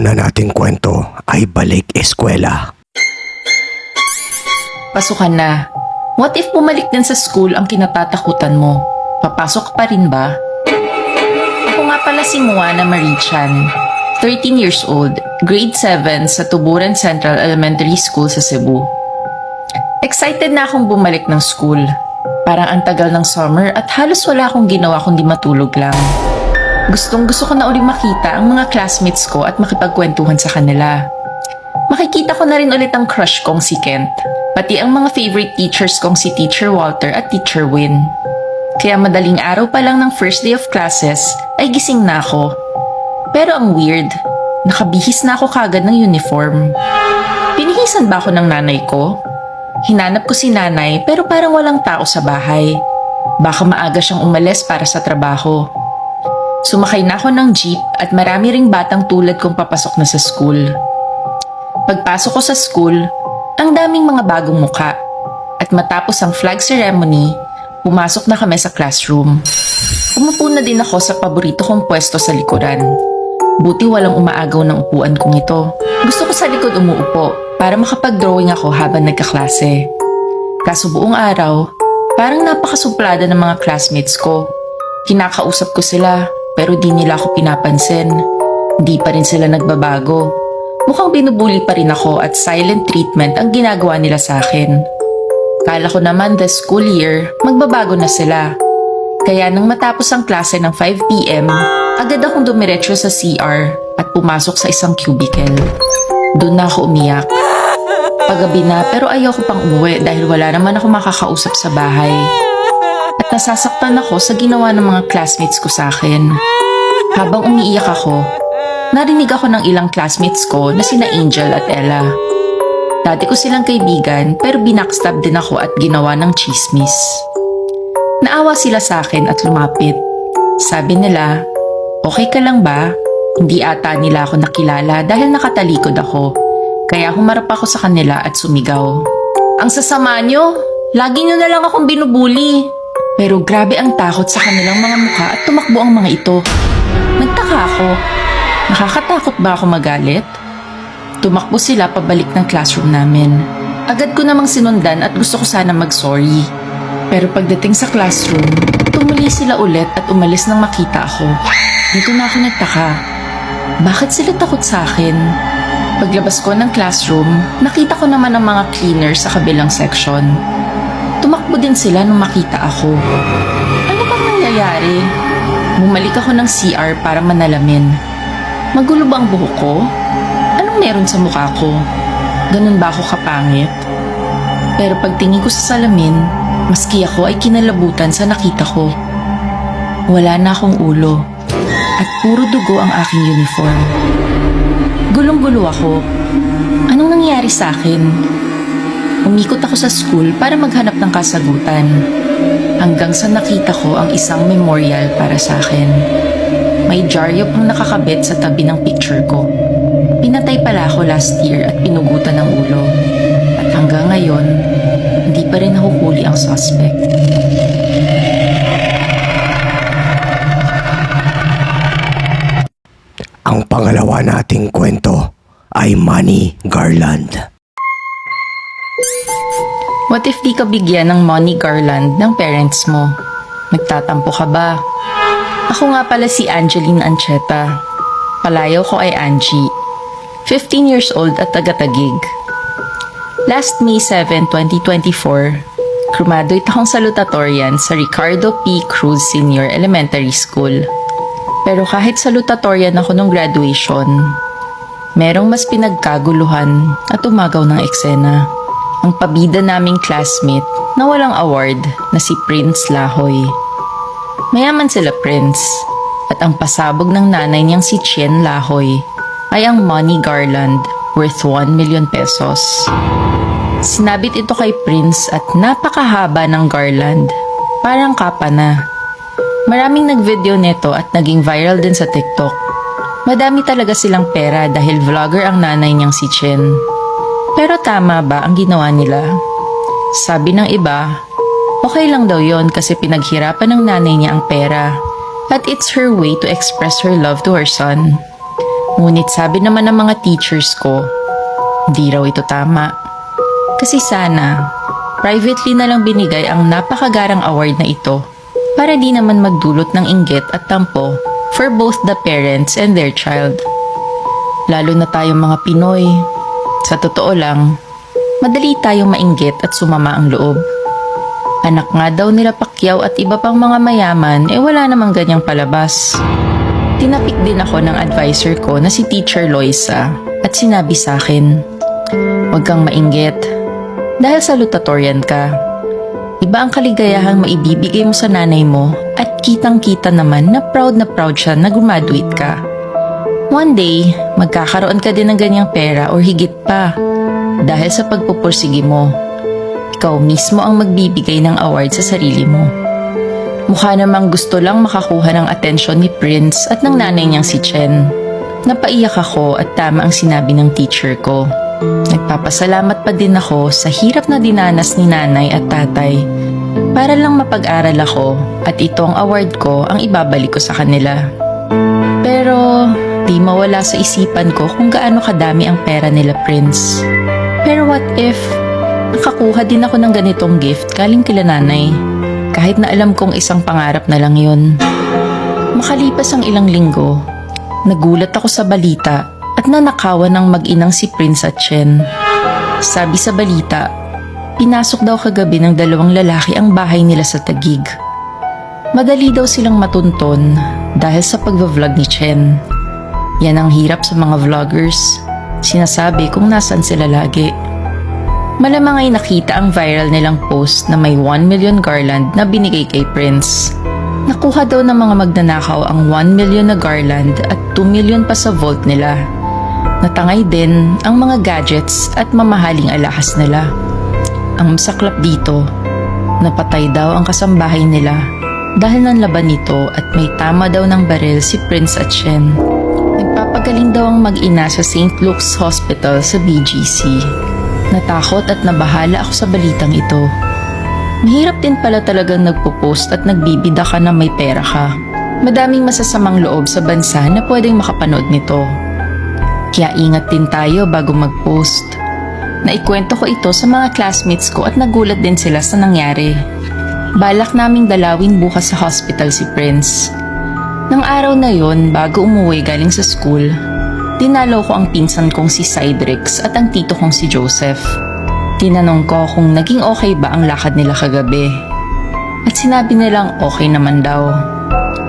pangalawa na nating kwento ay balik eskwela. Pasukan na. What if bumalik din sa school ang kinatatakutan mo? Papasok pa rin ba? Ako nga pala si Moana Marie Chan, 13 years old, grade 7 sa Tuburan Central Elementary School sa Cebu. Excited na akong bumalik ng school. Parang ang tagal ng summer at halos wala akong ginawa kundi matulog lang. Gustong-gusto ko na ulit makita ang mga classmates ko at makipagkwentuhan sa kanila. Makikita ko na rin ulit ang crush kong si Kent, pati ang mga favorite teachers kong si Teacher Walter at Teacher Win. Kaya madaling araw pa lang ng first day of classes ay gising na ako. Pero ang weird, nakabihis na ako kagad ng uniform. Pinihisan ba ako ng nanay ko? Hinanap ko si nanay pero parang walang tao sa bahay. Baka maaga siyang umalis para sa trabaho. Sumakay na ako ng jeep at marami ring batang tulad kong papasok na sa school. Pagpasok ko sa school, ang daming mga bagong muka. At matapos ang flag ceremony, pumasok na kami sa classroom. Umupo na din ako sa paborito kong pwesto sa likuran. Buti walang umaagaw ng upuan kong ito. Gusto ko sa likod umuupo para makapag-drawing ako habang nagkaklase. Kaso buong araw, parang napakasuplada ng mga classmates ko. Kinakausap ko sila pero di nila ako pinapansin. Di pa rin sila nagbabago. Mukhang binubuli pa rin ako at silent treatment ang ginagawa nila sa akin. Kala ko naman this school year, magbabago na sila. Kaya nang matapos ang klase ng 5 p.m., agad akong dumiretso sa CR at pumasok sa isang cubicle. Doon na ako umiyak. Paggabi na pero ayaw ko pang umuwi dahil wala naman ako makakausap sa bahay. At nasasaktan ako sa ginawa ng mga classmates ko sa akin. Habang umiiyak ako, narinig ako ng ilang classmates ko na sina Angel at Ella. Dati ko silang kaibigan pero binackstab din ako at ginawa ng chismis. Naawa sila sa akin at lumapit. Sabi nila, okay ka lang ba? Hindi ata nila ako nakilala dahil nakatalikod ako. Kaya humarap ako sa kanila at sumigaw. Ang sasama nyo! Lagi nyo na lang akong binubuli! Pero grabe ang takot sa kanilang mga mukha at tumakbo ang mga ito. Nagtaka ako. Nakakatakot ba ako magalit? Tumakbo sila pabalik ng classroom namin. Agad ko namang sinundan at gusto ko sana mag-sorry. Pero pagdating sa classroom, tumuli sila ulit at umalis nang makita ako. Dito na ako nagtaka. Bakit sila takot sa akin? Paglabas ko ng classroom, nakita ko naman ang mga cleaners sa kabilang section. Tumakbo din sila nung makita ako. Ano bang nangyayari? Bumalik ako ng CR para manalamin. Magulo ba ang buhok ko? Anong meron sa mukha ko? Ganun ba ako kapangit? Pero pagtingin ko sa salamin, maski ako ay kinalabutan sa nakita ko. Wala na akong ulo at puro dugo ang aking uniform. Gulong-gulo ako. Anong nangyari sa akin? Umikot ako sa school para maghanap ng kasagutan. Hanggang sa nakita ko ang isang memorial para sa akin. May dyaryo pang nakakabit sa tabi ng picture ko. Pinatay pala ako last year at pinugutan ng ulo. At hanggang ngayon, hindi pa rin nahuhuli ang suspect. Ang pangalawa nating kwento ay Money Garland. What if di ka bigyan ng money garland ng parents mo? Nagtatampo ka ba? Ako nga pala si Angeline Ancheta. Palayaw ko ay Angie. 15 years old at taga-Taguig. Last May 7, 2024, graduate akong salutatorian sa Ricardo P. Cruz Senior Elementary School. Pero kahit salutatorian ako nung graduation, merong mas pinagkaguluhan at umagaw ng eksena. Ang pabida naming classmate na walang award na si Prince Lahoy. Mayaman sila Prince at ang pasabog ng nanay niyang si Chien Lahoy ay ang money garland worth 1 million pesos. Sinabit ito kay Prince at napakahaba ng garland, parang kapa na. Maraming nag-video nito at naging viral din sa TikTok. Madami talaga silang pera dahil vlogger ang nanay niyang si Chien. Pero tama ba ang ginawa nila? Sabi ng iba, okay lang daw yon kasi pinaghirapan ng nanay niya ang pera at it's her way to express her love to her son. Ngunit sabi naman ng mga teachers ko, hindi raw ito tama. Kasi sana, privately na lang binigay ang napakagarang award na ito para di naman magdulot ng inggit at tampo for both the parents and their child. Lalo na tayong mga Pinoy. Sa totoo lang, madali tayong mainggit at sumama ang loob. Anak nga daw nila Pacquiao at iba pang mga mayaman, wala namang ganyang palabas. Tinapik din ako ng advisor ko na si Teacher Loisa at sinabi sa akin, huwag kang mainggit dahil salutatorian ka. Iba ang kaligayahang maibibigay mo sa nanay mo at kitang-kita naman na proud siya na graduate ka. One day, magkakaroon ka din ng ganyang pera or higit pa dahil sa pagpupursige mo. Ikaw mismo ang magbibigay ng award sa sarili mo. Mukha namang gusto lang makakuha ng atensyon ni Prince at ng nanay niyang si Chen. Napaiyak ako at tama ang sinabi ng teacher ko. Nagpapasalamat pa din ako sa hirap na dinanas ni nanay at tatay para lang mapag-aral ako at ito ang award ko ang ibabalik ko sa kanila. Pero di mawala sa isipan ko kung gaano kadami ang pera nila Prince. Pero what if nakakuha din ako ng ganitong gift galing kila nanay, kahit na alam kong isang pangarap na lang yun. Makalipas ang ilang linggo, nagulat ako sa balita at nanakawan ng mag-inang si Prince at Chen. Sabi sa balita, pinasok daw kagabi ng 2 lalaki ang bahay nila sa Taguig. Madali daw silang matunton dahil sa pagva-vlog ni Chen. Yan ang hirap sa mga vloggers. Sinasabi kung nasan sila lagi. Malamang ay nakita ang viral nilang post na may 1 million garland na binigay kay Prince. Nakuha daw ng mga magnanakaw ang 1 million na garland at 2 million pa sa vault nila. Natangay din ang mga gadgets at mamahaling alahas nila. Ang masaklap dito, napatay daw ang kasambahay nila dahil nanlaban nito at may tama daw ng baril si Prince at Chen. Nagpapagaling daw ang mag-ina sa St. Luke's Hospital sa BGC. Natakot at nabahala ako sa balitang ito. Mahirap din pala talagang nagpo-post at nagbibida ka na may pera ka. Madaming masasamang loob sa bansa na pwedeng makapanood nito. Kaya ingat din tayo bago mag-post. Naikwento ko ito sa mga classmates ko at nagulat din sila sa nangyari. Balak naming dalawin bukas sa hospital si Prince. Nang araw na yon, bago umuwi galing sa school, dinalaw ko ang pinsan kong si Cydrix at ang tito kong si Joseph. Tinanong ko kung naging okay ba ang lakad nila kagabi. At sinabi nilang okay naman daw.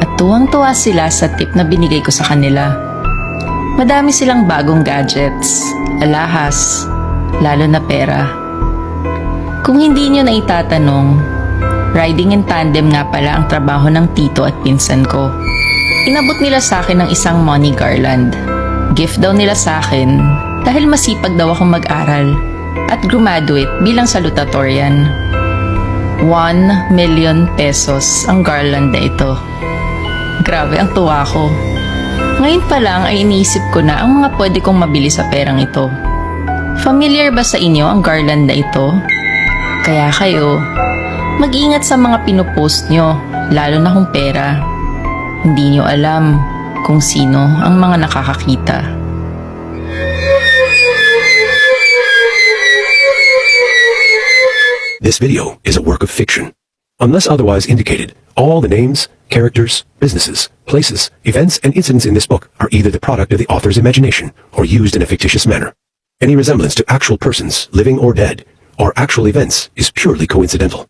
At tuwang-tuwa sila sa tip na binigay ko sa kanila. Madami silang bagong gadgets, alahas, lalo na pera. Kung hindi nyo na itatanong, riding in tandem nga pala ang trabaho ng tito at pinsan ko. Inabot nila sa akin ng isang money garland. Gift daw nila sa akin dahil masipag daw akong mag-aral at graduate bilang salutatorian. 1 million pesos ang garland na ito. Grabe ang tuwa ko. Ngayon pa lang ay iniisip ko na ang mga pwede kong mabili sa perang ito. Familiar ba sa inyo ang garland na ito? Kaya kayo, mag-ingat sa mga pinupost nyo, lalo na kung pera. Hindi nyo alam kung sino ang mga nakakakita. This video is a work of fiction. Unless otherwise indicated, all the names, characters, businesses, places, events, and incidents in this book are either the product of the author's imagination or used in a fictitious manner. Any resemblance to actual persons, living or dead, or actual events is purely coincidental.